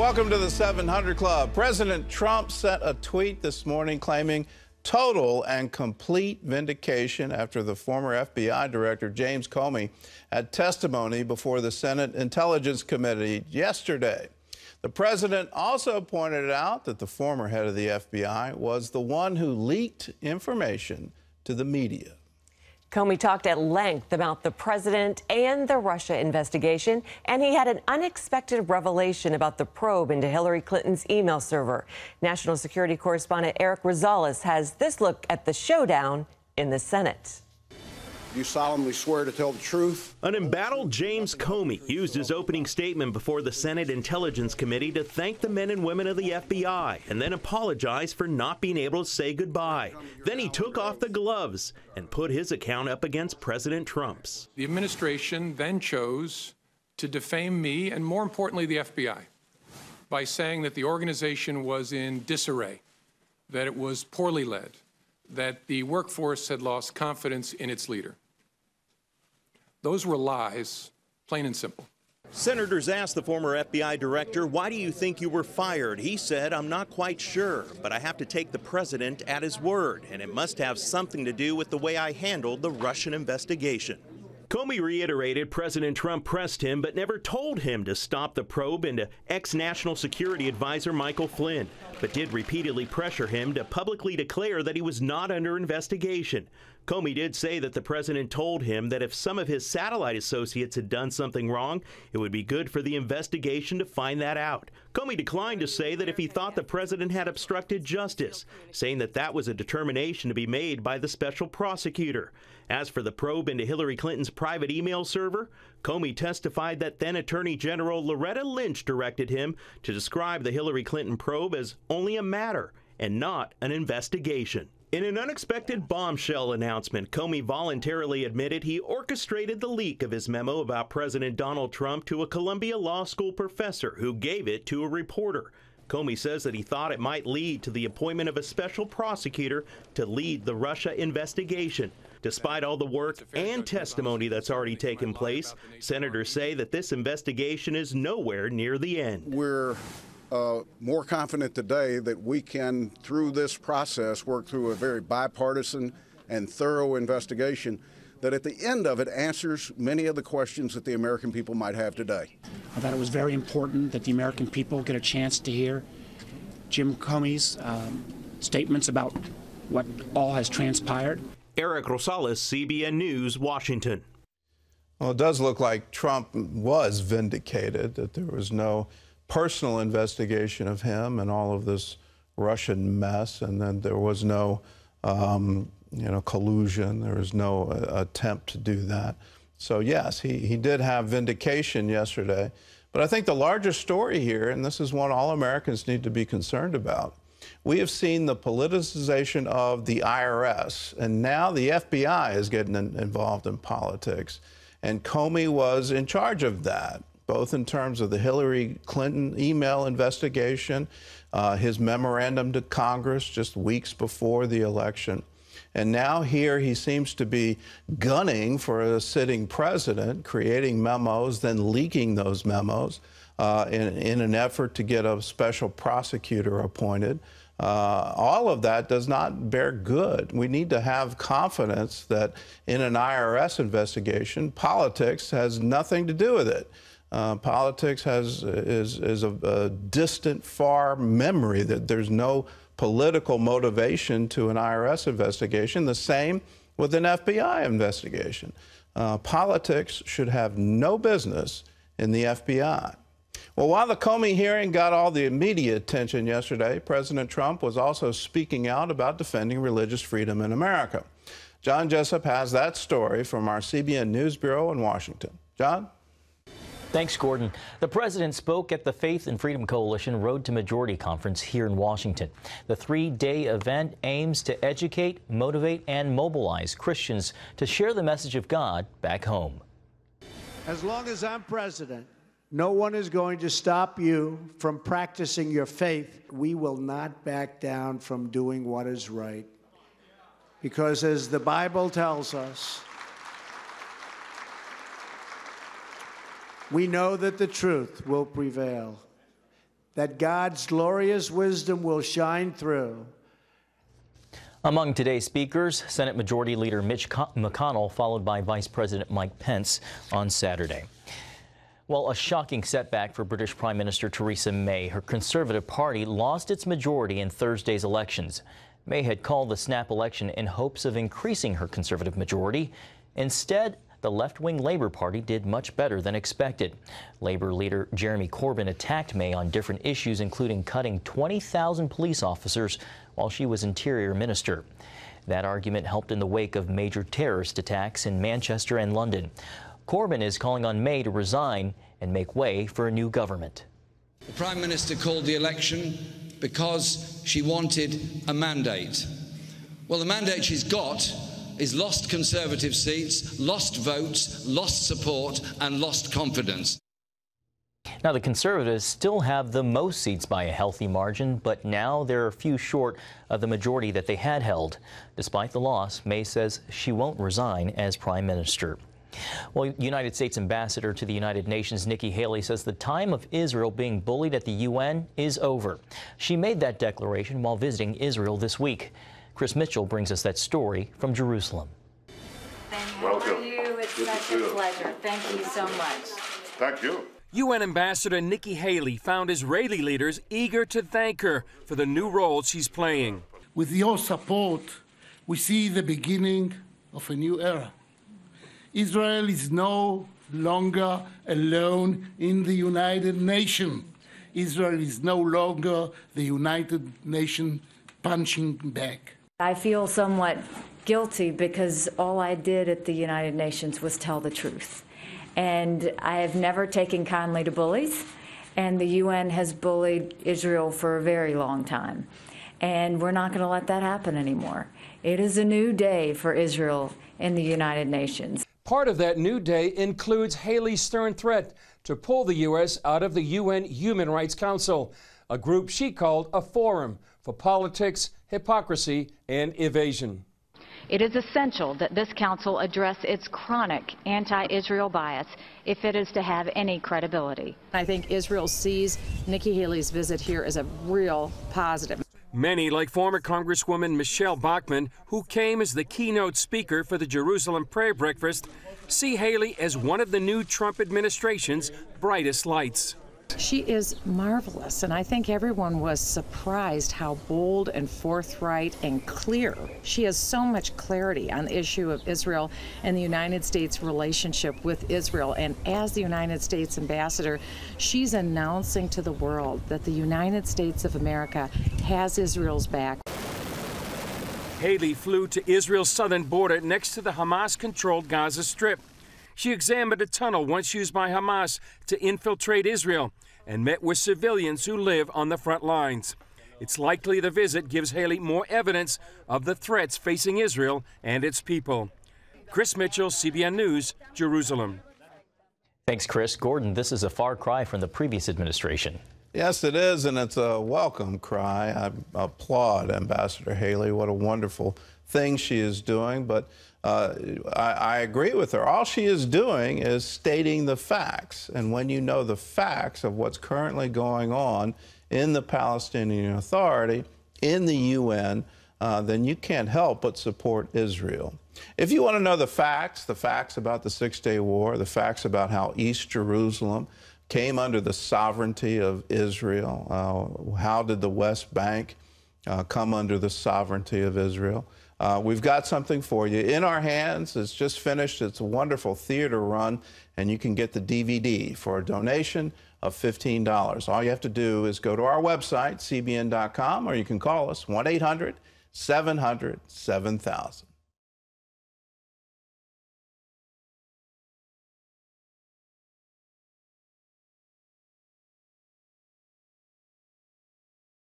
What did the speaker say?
Welcome to the 700 Club. President Trump sent a tweet this morning claiming total and complete vindication after the former FBI director James Comey had testimony before the Senate Intelligence Committee yesterday. The president also pointed out that the former head of the FBI was the one who leaked information to the media. Comey talked at length about the president and the Russia investigation, and he had an unexpected revelation about the probe into Hillary Clinton's email server. National security correspondent Eric Rosales has this look at the showdown in the Senate. You solemnly swear to tell the truth? An embattled James Comey used his opening statement before the Senate Intelligence Committee to thank the men and women of the FBI and then apologize for not being able to say goodbye. Then he took off the gloves and put his account up against President Trump's. The administration then chose to defame me and, more importantly, the FBI by saying that the organization was in disarray, that it was poorly led, that the workforce had lost confidence in its leader. Those were lies, plain and simple. Senators asked the former FBI director, "Why do you think you were fired?" He said, "I'm not quite sure, but I have to take the president at his word, and it must have something to do with the way I handled the Russian investigation." Comey reiterated President Trump pressed him but never told him to stop the probe into ex-National Security Advisor Michael Flynn, but did repeatedly pressure him to publicly declare that he was not under investigation. Comey did say that the president told him that if some of his satellite associates had done something wrong, it would be good for the investigation to find that out. Comey declined to say that if he thought the president had obstructed justice, saying that that was a determination to be made by the special prosecutor. As for the probe into Hillary Clinton's private email server, Comey testified that then Attorney General Loretta Lynch directed him to describe the Hillary Clinton probe as only a matter and not an investigation. In an unexpected bombshell announcement, Comey voluntarily admitted he orchestrated the leak of his memo about President Donald Trump to a Columbia Law School professor who gave it to a reporter. Comey says that he thought it might lead to the appointment of a special prosecutor to lead the Russia investigation. Despite all the work and testimony that's already taken place, senators say that this investigation is nowhere near the end. We're more confident today that we can, through this process, work through a very bipartisan and thorough investigation that at the end of it answers many of the questions that the American people might have today. I thought it was very important that the American people get a chance to hear Jim Comey's statements about what all has transpired. Eric Rosales, CBN News, Washington. Well, it does look like Trump was vindicated, that there was no personal investigation of him and all of this Russian mess, and then there was no collusion. There was no attempt to do that. So yes, he did have vindication yesterday. But I think the larger story here, and this is one all Americans need to be concerned about, we have seen the politicization of the IRS, and now the FBI is getting involved in politics. And Comey was in charge of that, both in terms of the Hillary Clinton email investigation, his memorandum to Congress just weeks before the election. And now here he seems to be gunning for a sitting president, creating memos, then leaking those memos in an effort to get a special prosecutor appointed. All of that does not bear good. We need to have confidence that in an IRS investigation, politics has nothing to do with it. Politics is a distant, far memory, that there's no political motivation to an IRS investigation. The same with an FBI investigation. Politics should have no business in the FBI. Well, while the Comey hearing got all the media attention yesterday, President Trump was also speaking out about defending religious freedom in America. John Jessup has that story from our CBN News Bureau in Washington. John? Thanks, Gordon. The president spoke at the Faith and Freedom Coalition Road to Majority Conference here in Washington. The three-day event aims to educate, motivate, and mobilize Christians to share the message of God back home. As long as I'm president, no one is going to stop you from practicing your faith. We will not back down from doing what is right. Because as the Bible tells us, we know that the truth will prevail. that God's glorious wisdom will shine through. Among today's speakers, Senate Majority Leader Mitch McConnell, followed by Vice President Mike Pence on Saturday. Well, a shocking setback for British Prime Minister Theresa May. Her Conservative Party lost its majority in Thursday's elections. May had called the snap election in hopes of increasing her Conservative majority. Instead, the left-wing Labour Party did much better than expected. Labour leader Jeremy Corbyn attacked May on different issues, including cutting 20,000 police officers while she was Interior Minister. That argument helped in the wake of major terrorist attacks in Manchester and London. Corbyn is calling on May to resign and make way for a new government. The Prime Minister called the election because she wanted a mandate. Well, the mandate she's got is lost Conservative seats, lost votes, lost support and lost confidence. Now, the Conservatives still have the most seats by a healthy margin, but now they're a few short of the majority that they had held. Despite the loss, May says she won't resign as Prime Minister. Well, United States Ambassador to the United Nations Nikki Haley says the time of Israel being bullied at the UN is over. She made that declaration while visiting Israel this week. Chris Mitchell brings us that story from Jerusalem. Welcome. How are you? It's such a pleasure. Thank you so much. Thank you. UN Ambassador Nikki Haley found Israeli leaders eager to thank her for the new role she's playing. With your support, we see the beginning of a new era. Israel is no longer alone in the United Nations. Israel is no longer the United Nations punching bag. I feel somewhat guilty because all I did at the United Nations was tell the truth. And I have never taken kindly to bullies, and the UN has bullied Israel for a very long time. And we're not going to let that happen anymore. It is a new day for Israel in the United Nations. Part of that new day includes Haley's stern threat to pull the U.S. out of the UN Human Rights Council, a group she called a forum for politics, hypocrisy, and evasion. It is essential that this council address its chronic anti-Israel bias if it is to have any credibility. I think Israel sees Nikki Haley's visit here as a real positive. Many, like former Congresswoman Michelle Bachmann, who came as the keynote speaker for the Jerusalem prayer breakfast, see Haley as one of the new Trump administration's brightest lights. She is marvelous, and I think everyone was surprised how bold and forthright and clear. She has so much clarity on the issue of Israel and the United States' relationship with Israel. And as the United States ambassador, she's announcing to the world that the United States of America has Israel's back. Haley flew to Israel's southern border next to the Hamas-controlled Gaza Strip. She examined a tunnel once used by Hamas to infiltrate Israel and met with civilians who live on the front lines. It's likely the visit gives Haley more evidence of the threats facing Israel and its people. Chris Mitchell, CBN News, Jerusalem. Thanks, Chris. Gordon, this is a far cry from the previous administration. Yes, it is, and it's a welcome cry. I applaud Ambassador Haley. What a wonderful thing she is doing, but I agree with her. All she is doing is stating the facts, and when you know the facts of what's currently going on in the Palestinian Authority, in the UN, then you can't help but support Israel. If you want to know the facts about the Six-Day War, the facts about how East Jerusalem came under the sovereignty of Israel, how did the West Bank come under the sovereignty of Israel? We've got something for you in our hands. It's just finished. It's a wonderful theater run, and you can get the DVD for a donation of $15. All you have to do is go to our website, cbn.com, or you can call us 1-800-700-7000.